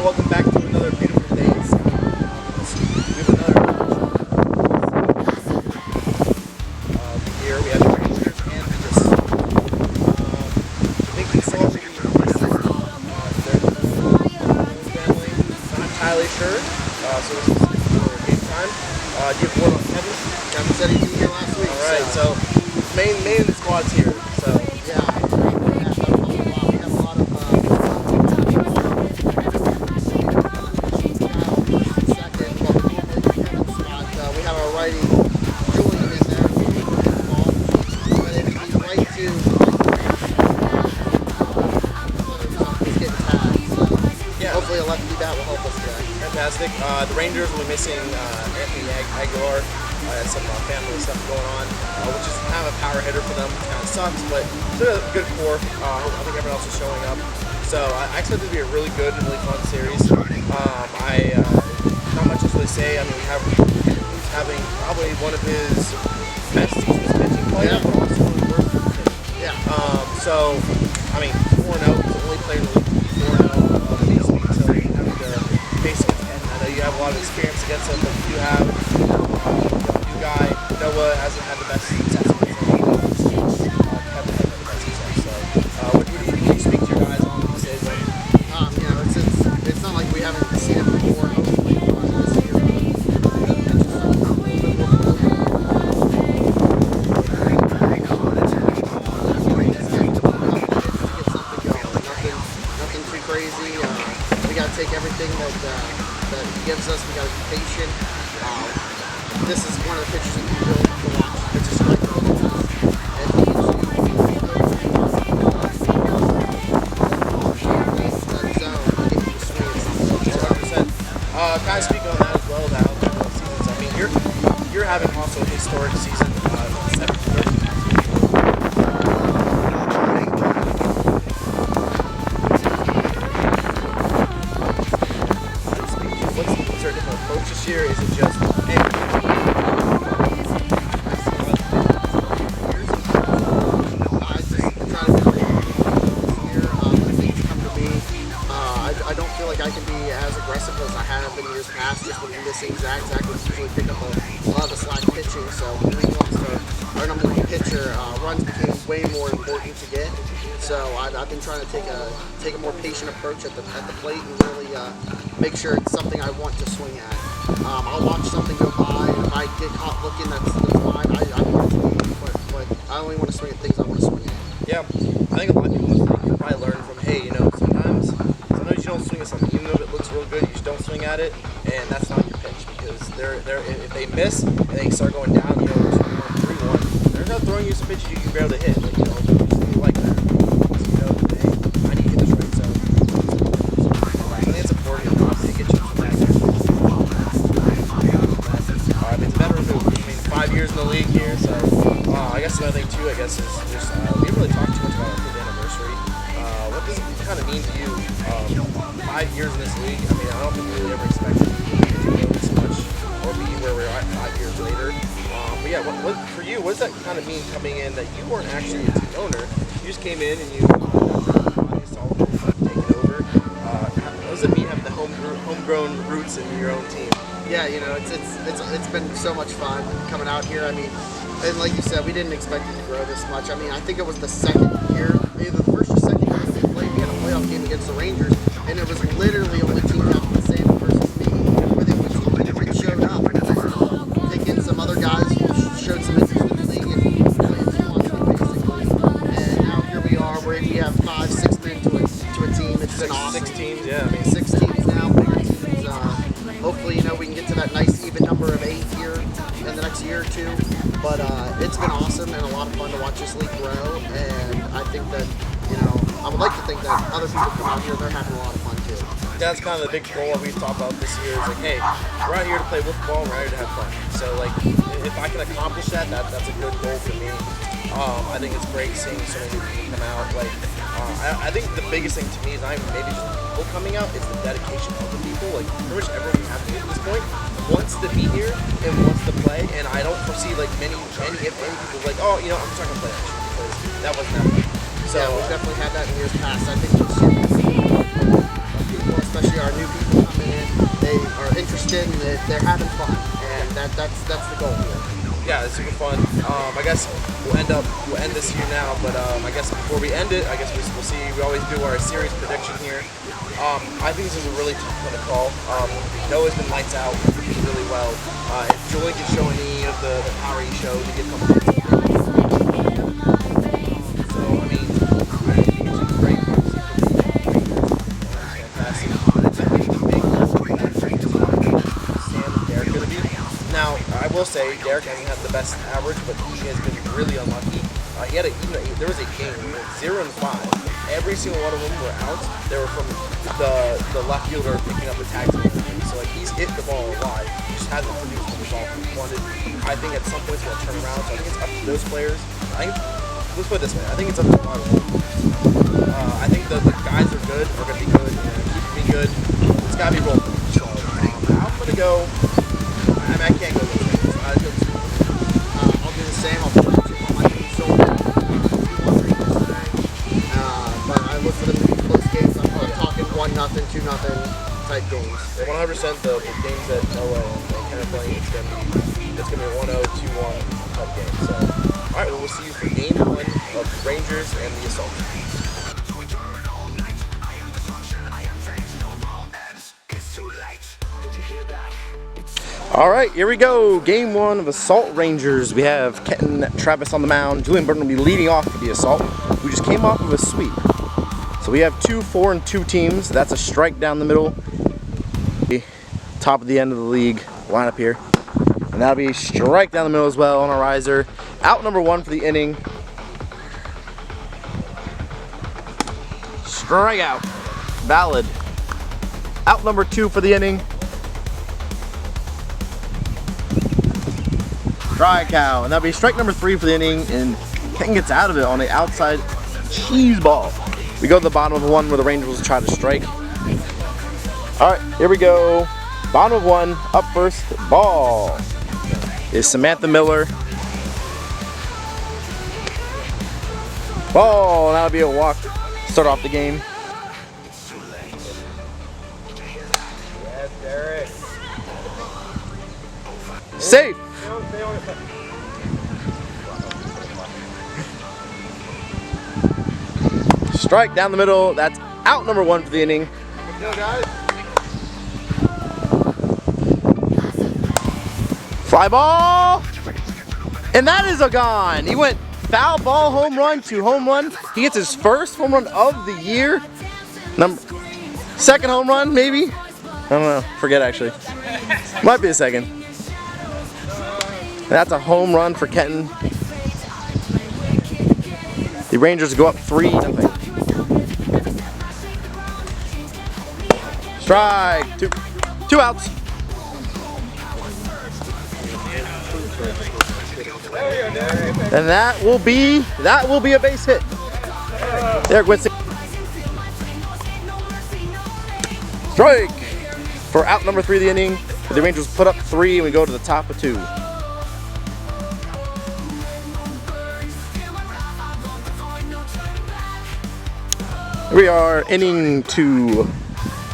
welcome back to another beautiful day in Scott. We have another here. We have the Rangers and the I think we saw their family. Not entirely sure. So this is for game time. Do you have word on Kevin? Kevin said he'd be here last week. All right. So main of the squad's here. So yeah. Hopefully a lefty bat will help us today. Fantastic. The Rangers will be missing Anthony Aguilar. Has some family stuff going on, which is kind of a power hitter for them. Kind of sucks, but still a good core. I think everyone else is showing up. So I expect it to be a really good and really fun series. Not much else to really say. I mean, we have having probably one of his best seasons pitching player, but also one of the worst pitching. Yeah. So, I mean, 4-0. He's the only player in the league to be 4-0. I know you have a lot of experience against him, but you have new guy. Noah hasn't had the best success with him. Kevin hasn't had the best success. So, what do you speak to your guys on this season? It's not like we haven't seen it before. Hopefully, this year. Nothing too crazy. We got to take everything that he gives us. We got to be patient. This is one of the pitchers that you really have to watch. It's a striker. Kind of speaking on that as well, now seasons. I mean, you're having also a historic season. 7-13. What's our different approach this year? Is it just I don't feel like I can be as aggressive as I have in years past. Just when missing Zach would usually pick up a lot of the slack pitching. So when we lost our number one pitcher, runs became way more important to get. So I've been trying to take a more patient approach at the plate and really make sure it's something I want to swing at. I'll watch something go by, and if I get caught looking, that's fine. I want it to be, but I only want to swing at things I want to swing at. Yeah, I think a lot of people listening probably learn from, hey, sometimes you don't swing at something, even though it looks real good, you just don't swing at it, and that's not your pitch, because if they miss and they start going down, 2-1, 3-1, they're not throwing you some pitches you can barely hit, like that. Hey, I need to hit this right, so I think it's important to get you some back there. I mean, it's a veteran move. I mean, 5 years in the league here, so I guess another thing too, is just we didn't really talk too much about our 5th anniversary. What does it kind of mean to you? 5 years in this league. I mean, I don't think we really ever expected to grow this much or be where we're at 5 years later. But yeah, what for you? What does that kind of mean coming in that you weren't actually a team owner? You just came in and you saw taking over. What does it mean having the homegrown roots in your own team? Yeah, it's been so much fun coming out here. I mean, and like you said, we didn't expect it to grow this much. I mean, I think it was the second year, either the first or second year that we played. We had a playoff game against the Rangers, and it was literally only team Captain Sam versus me, where they showed up. Taking some other guys who showed some interest in the league and playing team on them, basically. And now here we are, where we have 5-6 men to a team. It's been awesome. 6 teams, yeah. I mean, 6 teams now, bigger teams. Hopefully, we can get to that nice even number of 8 here in the next year or two. But it's been awesome and a lot of fun to watch this league grow. And I think that, I would like to think that other people come out here, they're having a lot of fun too. That's kind of the big goal we've talked about this year. Is like, hey, we're out here to play football, we're out here to have fun. So, if I can accomplish that's a good goal for me. I think it's great seeing so many people come out. I think the biggest thing to me is maybe just people coming out. It's the dedication of the people. Pretty much everyone we have to at this point wants to be here and wants to play. And I don't foresee many people I'm just not gonna play next year because that wasn't that fun. So yeah, we've definitely had that in years past. I think people, especially our new people coming in, they are interested and they're having fun, and that's the goal here. Yeah, it's super fun. I guess we'll end this here now, but I guess before we end it, I guess we'll see. We always do our series prediction here. I think this is a really tough one to call. Noah's been lights out really well. If Julian can show any of the power he showed, he get a couple points. So I mean, I think it's a great fantastic. Sam and Derek gonna be. Now, I will say Derek hasn't had the best average, but he has been really unlucky. He had there was a game, 0 and 5. Every single one of them were out. They were from the left fielder picking up the tags and everything. So like he's hit the ball wide. He just hasn't produced the result he wanted. I think at some points he'll turn around. So I think it's up to those players. Let's put it this way. I think it's up to our role. I think the guys are good, are going to be good, and keep being good. It's got to be role. So I'm going to go. I can't go with it. I'll do the same. I'll put it on my team's shoulder. 2-1 Rangers today. But I look for them to be close games. I'm talking 1-0, 2-0 type games. 100% the games that Noah and Ken are playing, it's gonna be a 1-0, 2-1 type game. So, all right, well, we'll see you for game 1 of the Rangers and the Assault. All right, here we go. Game 1 of Assault Rangers. We have Kenton Travis on the mound. Julian Burton will be leading off for the Assault, who just came off of a sweep. So we have 2 4-2 teams. That's a strike down the middle. Top of the end of the league lineup here. And that'll be strike down the middle as well on a riser. Out number 1 for the inning. Strikeout. Valid. Out number 2 for the inning. Strikeout, and that'll be strike number 3 for the inning, and Kenton gets out of it on the outside cheese ball. We go to the bottom of 1 where the Rangers will try to strike. All right, here we go. Bottom of 1, up first, ball is Samantha Miller. Ball, and that'll be a walk. Start off the game. Yes, Derek. Safe. Strike down the middle. That's out number 1 for the inning. Let's go, guys. Fly ball, and that is a gone. He went foul ball, home run to home run. He gets his first home run of the year. Second home run, maybe. I don't know. Forget actually. Might be a second. That's a home run for Kenton. The Rangers go up 3-0. Strike. Two outs. And that will be a base hit. Derek Winston. Strike for out number 3 of the inning. The Rangers put up 3 and we go to the top of 2. Here we are, inning 2.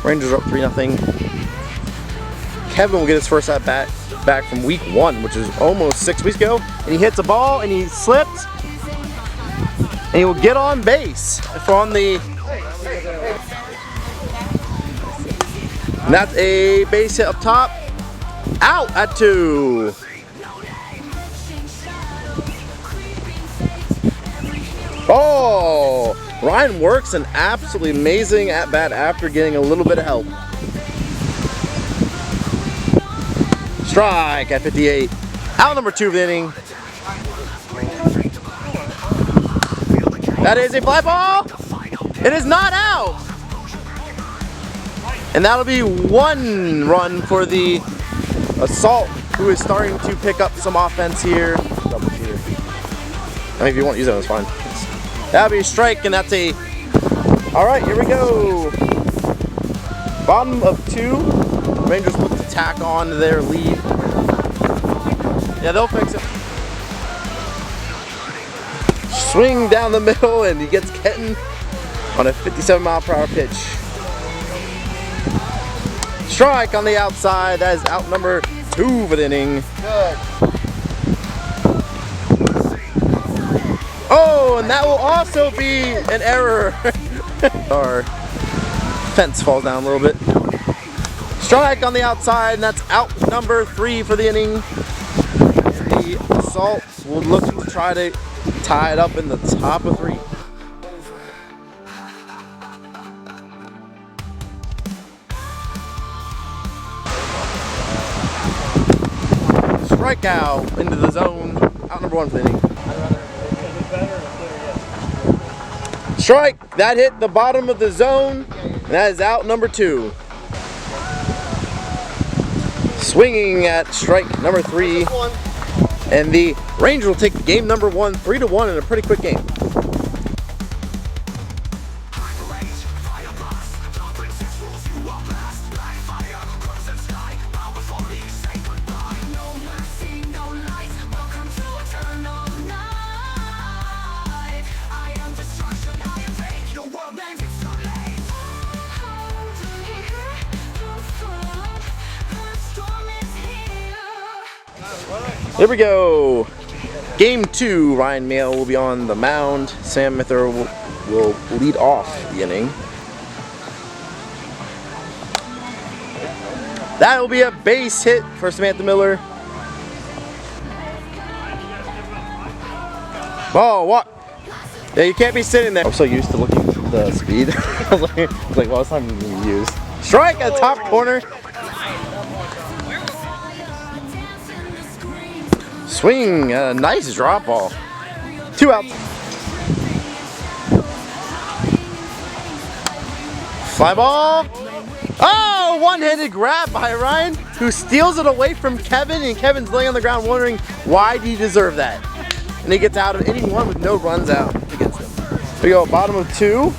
Rangers are up 3-0. Kevin will get his first at bat back from week 1, which is almost 6 weeks ago. And he hits a ball and he slips. And he will get on base from the. And that's a base hit up top. Out at 2. Oh! Ryan works an absolutely amazing at bat after getting a little bit of help. Strike at 58. Out number 2 of the inning. That is a fly ball. It is not out. And that'll be 1 run for the Assault, who is starting to pick up some offense here. Double cheater. I mean, if you want to use that, that's fine. That'll be a strike, and that's a. All right, here we go. Bottom of 2. Rangers look to tack on to their lead. Yeah, they'll fix it. Swing down the middle, and he gets Kenton on a 57-mile-per-hour pitch. Strike on the outside. That is out number 2 for the inning. Good. Oh, and that will also be an error. Our fence falls down a little bit. Strike on the outside, and that's out number 3 for the inning. The Assault will look to try to tie it up in the top of 3. Strikeout into the zone. Out number 1 for the inning. Strike! That hit the bottom of the zone, and that is out number 2. Swinging at strike number 3, and the Rangers will take game number 1, 3-1 in a pretty quick game. Here we go. Game 2, Ryan Mail will be on the mound. Sam Mither will lead off the inning. That will be a base hit for Samantha Miller. Ball, walk. Yeah, you can't be sitting there. I'm so used to looking at the speed. I was like, well, it's not even being used. Strike at the top corner. Swing, a nice drop ball. 2 outs. Fly ball. Oh, one-handed grab by Ryan, who steals it away from Kevin, and Kevin's laying on the ground wondering, why do you deserve that? And he gets out of inning 1 with no runs out against him. We go bottom of 2.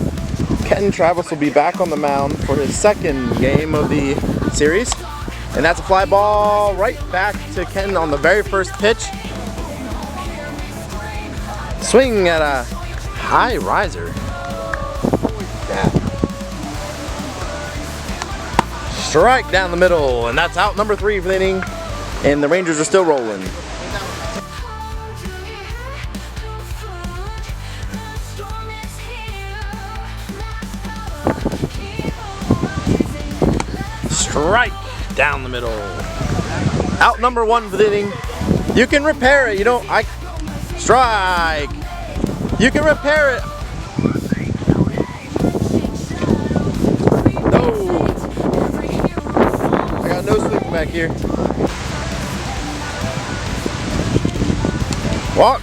Kenton Travis will be back on the mound for his 2nd game of the series. And that's a fly ball right back to Kenton on the very first pitch. Swing at a high riser. Strike down the middle, and that's out number 3 for the inning. And the Rangers are still rolling. Strike down the middle. Out number 1 for the inning. You can repair it. You don't. Strike. You can repair it. No. I got no swing back here. Walk.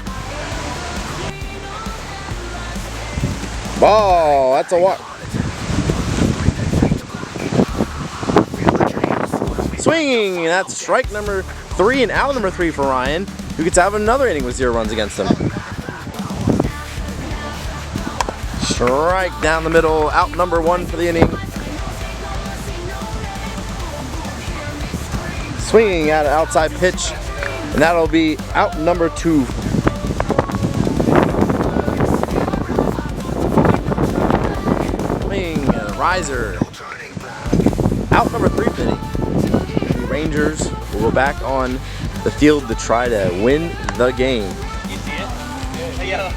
Ball. That's a walk. Swinging, that's strike number 3 and out number 3 for Ryan, who gets out of another inning with 0 runs against him. Strike down the middle, out number 1 for the inning. Swinging at an outside pitch, and that'll be out number 2. Swing and a riser. Out number 3 for the inning. Rangers will go back on the field to try to win the game. You see it? Yeah.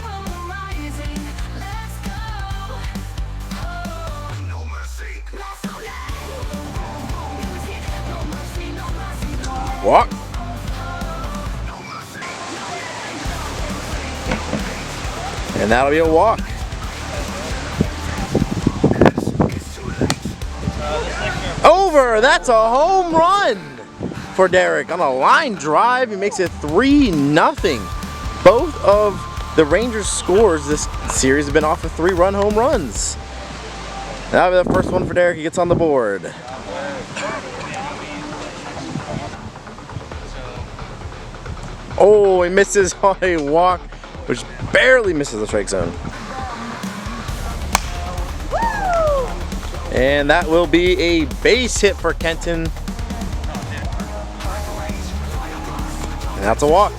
Walk. And that'll be a walk. Over! That's a home run for Derek on a line drive. He makes it 3-0. Both of the Rangers' scores this series have been off of 3-run home runs. That'll be the first one for Derek. He gets on the board. Oh, he misses on a walk, which barely misses the strike zone. And that will be a base hit for Kenton. And that's a walk.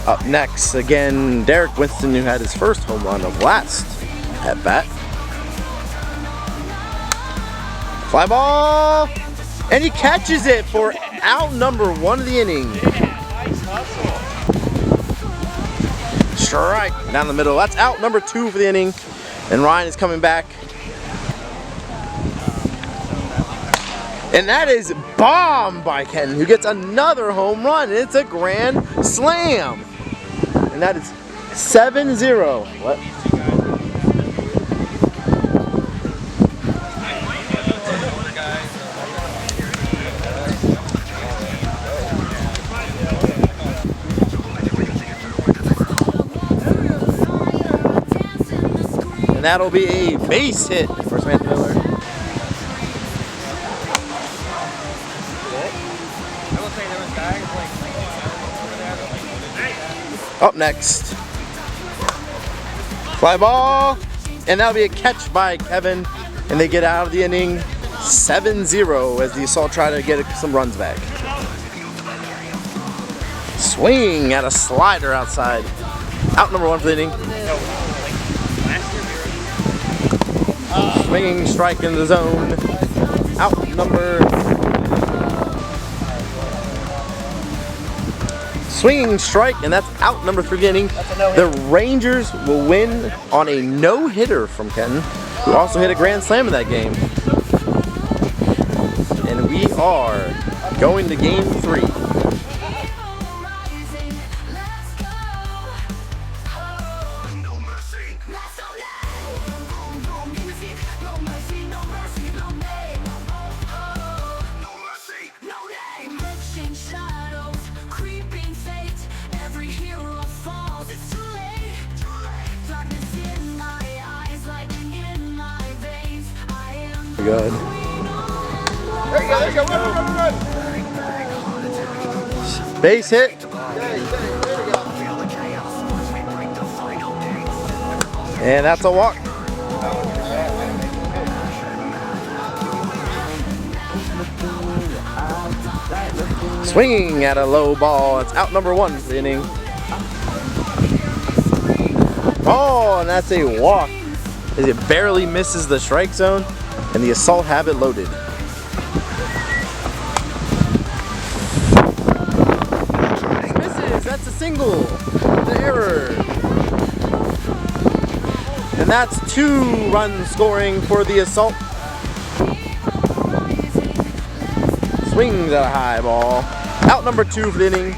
Up next, again, Derek Winston, who had his first home run of last at bat. Fly ball, and he catches it for out number 1 of the inning. Nice hustle. Strike down the middle. That's out number 2 for the inning, and Ryan is coming back. And that is bombed by Kenton, who gets another home run. And it's a grand slam. And that is 7-0. What? And that'll be a base hit for Samantha Miller. Up next, fly ball, and that'll be a catch by Kevin, and they get out of the inning 7-0 as the Assault try to get some runs back. Swing at a slider outside. Out number 1 for the inning. Swinging strike in the zone. Out number. Swinging strike, and that's out number 3 of the inning. The Rangers will win on a no-hitter from Kenton, who also hit a grand slam in that game. And we are going to game 3. Good. There you go, run. Base hit. There you go. And that's a walk. Swinging at a low ball. It's out number 1 for the inning. Oh, and that's a walk as it barely misses the strike zone, and the Assault have it loaded. Misses. That's a single. The error. And that's 2 runs scoring for the Assault. Swings at a high ball. Out number 2 for the inning.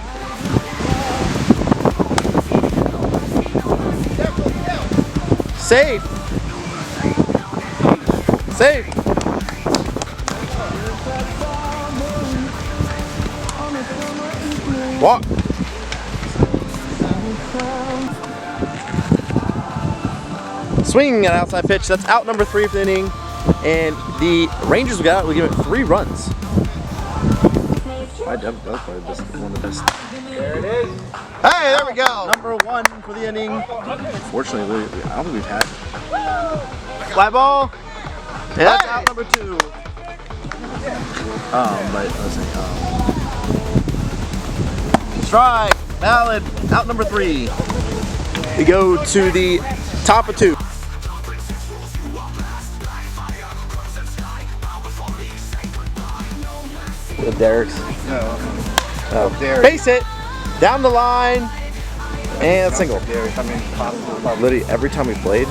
Safe. Safe. Walk. Swing at outside pitch. That's out number 3 for the inning. And the Rangers will give it 3 runs. That was probably one of the best. There it is. Hey, there we go. Number 1 for the inning. Fortunately, I don't think we've had. Fly ball. And that's out number 2. But listen, strike, valid, out number 3. We go to the top of 2. The Derek's. No. Oh. Derek. Base hit, down the line, and a single. Derek, I mean, Literally every time we played.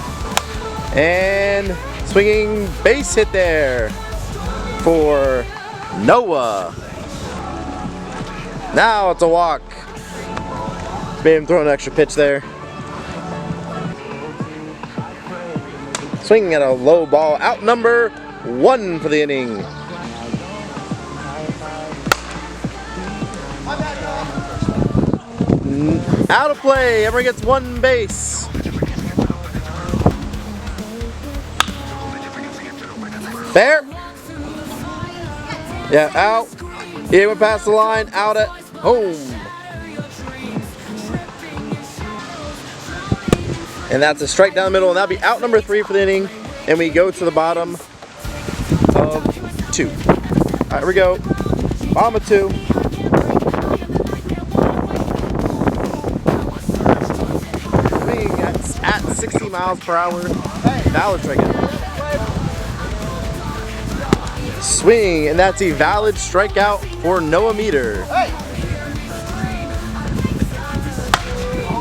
And swinging base hit there for Noah. Now it's a walk. Made him throw an extra pitch there. Swinging at a low ball. Out number 1 for the inning. Out of play. Everyone gets 1 base. Fair. Yeah, out. He went past the line. Out at home. And that's a strike down the middle, and that'll be out number 3 for the inning. And we go to the bottom of 2. All right, here we go. Bottom of 2. Swing at 60 miles per hour. Valid strikeout. Swing, and that's a valid strikeout for Noah Meter.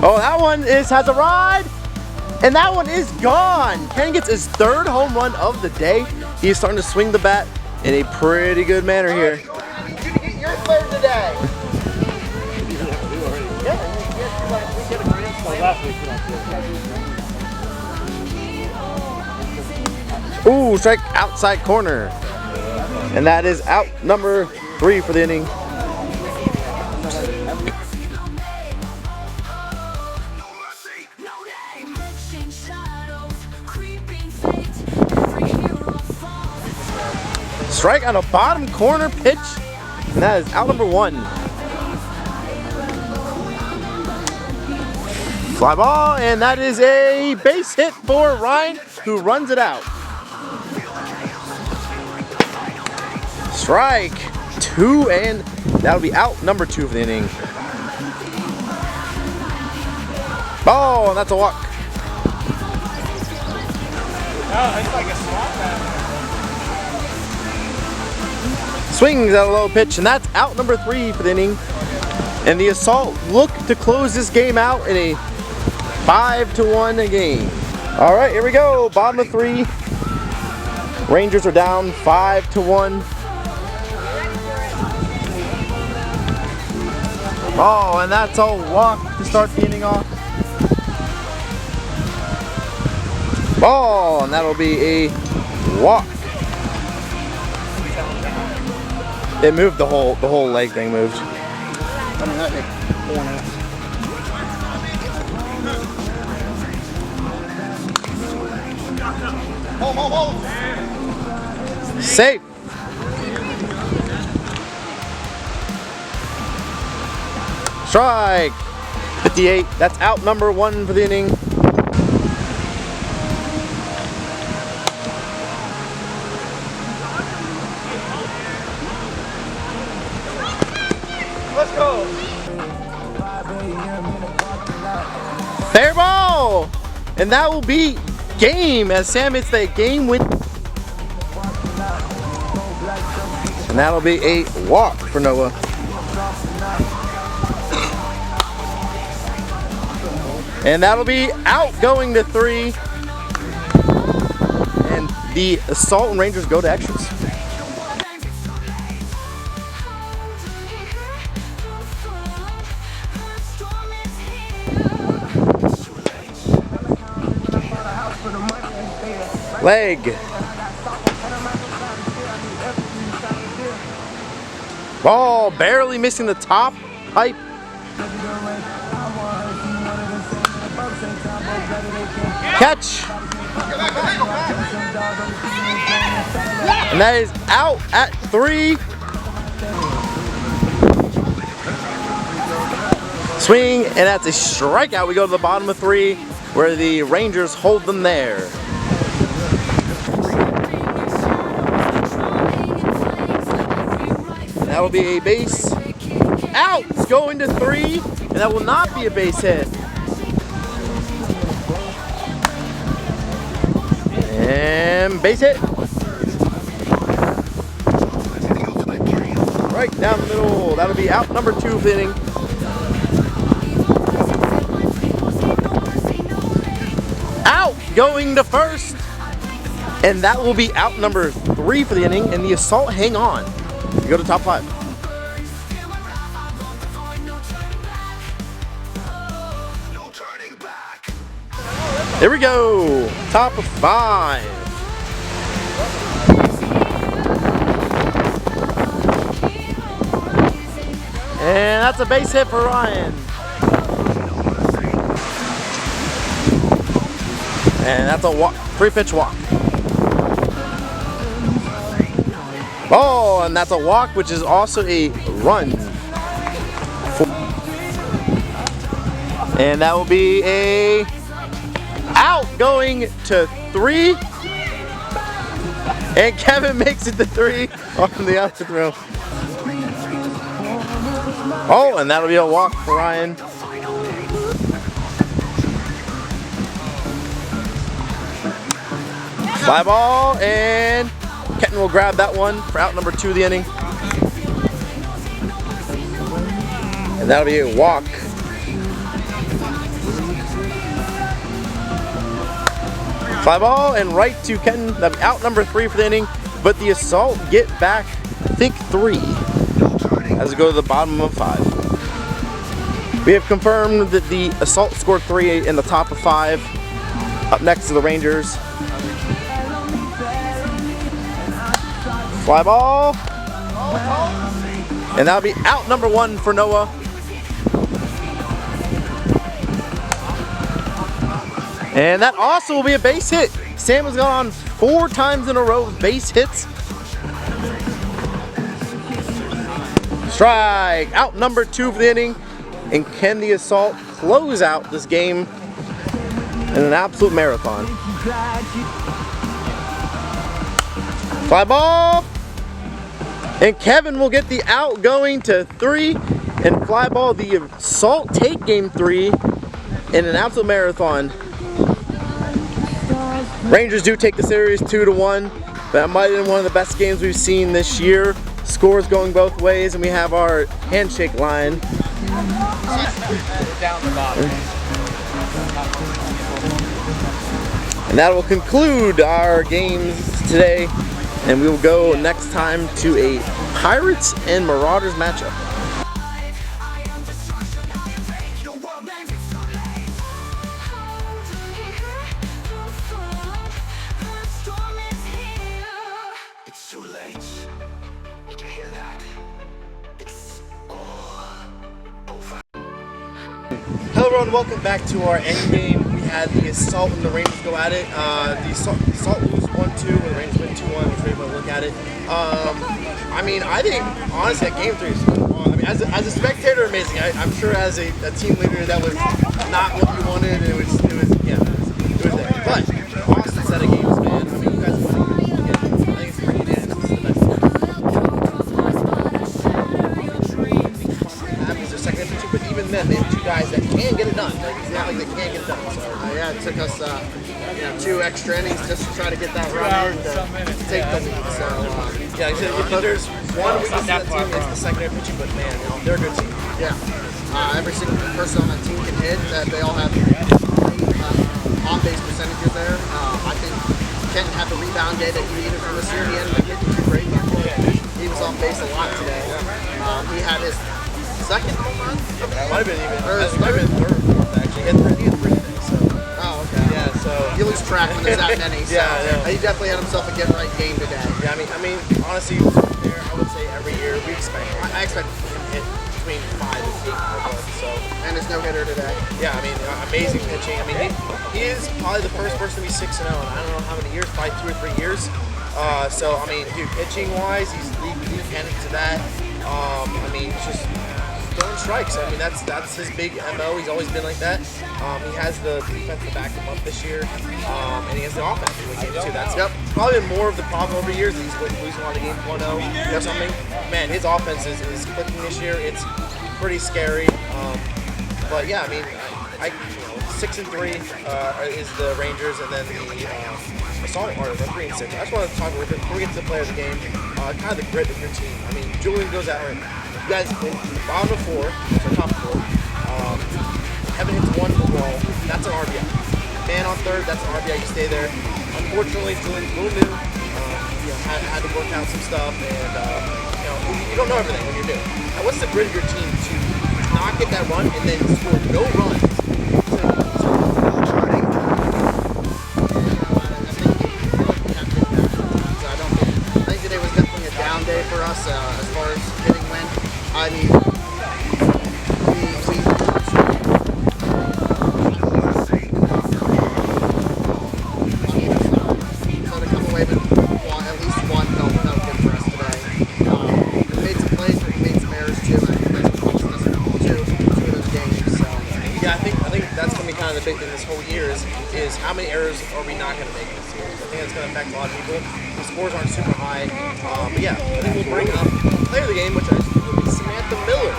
Oh, that one has a ride, and that one is gone. Ken gets his 3rd home run of the day. He's starting to swing the bat in a pretty good manner here. You get your 3rd today. Ooh, strike outside corner. And that is out number 3 for the inning. Strike on a bottom corner pitch, and that is out number 1. Fly ball, and that is a base hit for Ryan, who runs it out. Strike 2, and that'll be out number 2 for the inning. Oh, and that's a walk. Oh, it's like a swamp bat. Swings at a low pitch, and that's out number 3 for the inning. And the Assault look to close this game out in a 5-1 game. All right, here we go. Bottom of 3. Rangers are down 5-1. Oh, and that's a walk to start the inning off. Ball, and that'll be a walk. It moved, the whole leg thing moved. Safe. Strike. 58. That's out number 1 for the inning. Let's go. Fair ball! And that will be game as Sam hits the game win. And that'll be a walk for Noah. And that'll be out going to 3. And the Assault and Rangers go to extras. Leg. Ball barely missing the top pipe. Catch. And that is out at 3. Swing, and that's a strikeout. We go to the bottom of 3 where the Rangers hold them there. That will be a base out. It's going to 3, and that will not be a base hit. And base hit. Right down the middle. That'll be out number 2 for the inning. Out going to first. And that will be out number 3 for the inning. And the Assault hang on. We go to top 5. There we go. Top of 5. And that's a base hit for Ryan. And that's a walk, 3-pitch walk. Oh, and that's a walk, which is also a run. And that will be a out going to 3. And Kevin makes it to 3 on the opposite row. Oh, and that'll be a walk for Ryan. Fly ball, and Kenton will grab that one for out number 2 of the inning. And that'll be a walk. Fly ball and right to Kenton. That'll be out number 3 for the inning. But the Assault get back, I think, 3 as we go to the bottom of 5. We have confirmed that the Assault scored 3 in the top of 5. Up next to the Rangers. Fly ball. And that'll be out number 1 for Noah. And that also will be a base hit. Sam has gone on 4 times in a row with base hits. Strike. Out number 2 for the inning. And can the Assault close out this game in an absolute marathon? Fly ball. And Kevin will get the out going to 3. And fly ball, the Assault take game 3 in an absolute marathon. Rangers do take the series 2-1. That might have been one of the best games we've seen this year. Scores going both ways, and we have our handshake line. Down the bottom. And that will conclude our games today. And we will go next time to a Pirates and Marauders matchup. It's too late. Did you hear that? It's all over. Hello everyone, welcome back to our end game. We had the Assault and the Rangers go at it. The Assault lose 1-2, and the Rangers win 2-1, which we're able to look at it. I mean, I think, honestly, that game 3 is fun. I mean, as a spectator, amazing. I'm sure as a team leader, that was not what you wanted. It was there. But, awesome set of games, man. I mean, you guys won again. I think it's pretty unanimous. This is the best game. Is their second pitcher, but even then, they have 2 guys that can get it done. Like, it's not like they can't get it done. So, Yeah, it took us 2 extra innings just to try to get that run in to take the lead. So yeah, like I said, if there's one weakness to that team, it's the secondary pitching, but man, they're a good team. yeah, every single person on that team can hit. They all have on-base percentages there. I think Kenton had the rebound day that he needed from this year. He ended up hitting 2 great ones. He was on base a lot today. He had his second home run. Might have been even. Or his Might have been third or fourth, actually. He had 3 today, so. Oh, okay. Yeah, so. You lose track when there's that many. So Yeah. He definitely had himself a get-right game today. Yeah, I mean, honestly, there, I would say every year we expect. I expect him to hit between 5 and 8 home runs. So. And his no-hitter today. Yeah, I mean, amazing pitching. I mean, he is probably the first person to be 6-0 in I don't know how many years, probably 2 or 3 years. So I mean, dude, pitching-wise, he's league candidate to that. I mean, just throwing strikes. I mean, that's his big MO. He's always been like that. He has the defense to back him up this year, and he has the offense in the game too. That's probably been more of the problem over the years. He's losing a lot of games 1-0 or something. Man, his offense is clicking this year. It's pretty scary. But yeah, I mean, 6-3 is the Rangers, and then the Assault are 3-6. I just want to talk a little bit before we get to the player of the game. Kind of the grit of your team. I mean, Julian goes out and you guys in bottom of 4, so top 4. Kevin hits 1 for ball. That's an RBI. Man on 3rd, that's an RBI. You stay there. Unfortunately, Julian's a little new. Had to work out some stuff, and you don't know everything when you're new. Now, what's the grit of your team to not get that run and then score no runs? Day for us as far as hitting win. I mean, so to come away with at least 1 felt good for us today. We made some plays, but we made some errors too. I think that's what cost us 2 of those games. So yeah, I think that's going to be kind of the big thing this whole year is how many errors are we not going to make this year? I think that's going to affect a lot of people. The scores aren't super high, but yeah, I think we'll bring up player of the game, which I just think will be Samantha Miller.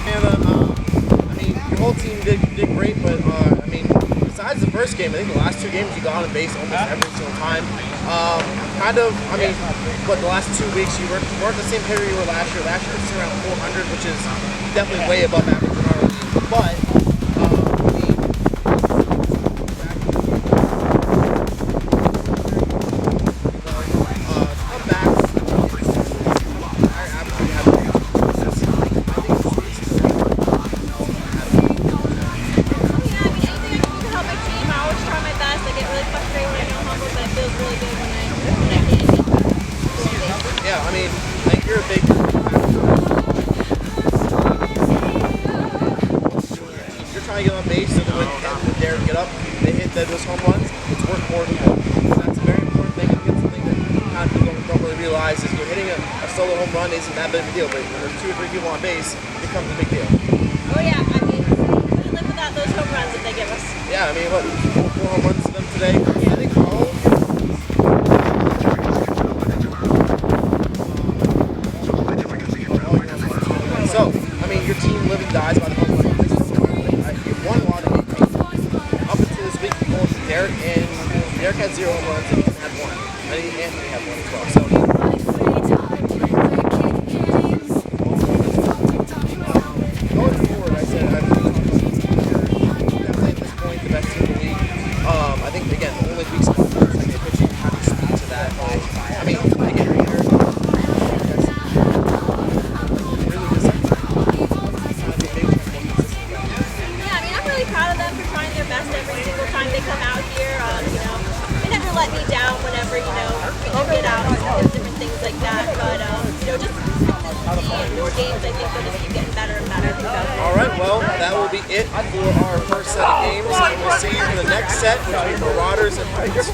And I mean, your whole team did great, but I mean, besides the first game, I think the last 2 games you got on base almost every single time. kind of, I mean, what, the last 2 weeks you weren't the same hitter you were last year. Last year it was around 400, which is definitely way above average in our league. But, yeah, I mean, I think you're a big. You're trying to get on base so that when Derek get up, they hit those home runs. It's worth more than that. That's a very important thing. I think it's something that kind of people don't really realize is you're hitting a solo home run isn't that big of a deal, but when there's 2 or 3 people on base, it becomes a big deal. Oh yeah, I mean, we couldn't live without those home runs that they give us. Yeah, I mean, what, 4 home runs to them today? I think all. So, I mean, your team lives and dies by the home run. You've won a lot of games. Up until this week, you won Derek, and Derek had 0 home runs, and Ethan had 1. I think Anthony had 1 as well. So, going forward, I said, I think definitely at this point, the best team in the league. I think, again, the only weak spot is like the pitching kind of speed to that. I mean, again, they never let me down whenever, we do get out and different things like that. But, just more games, I think they'll just keep getting better and better. all right, well, that will be it for our first set of games. We'll see you in the next set between Marauders and Pirates.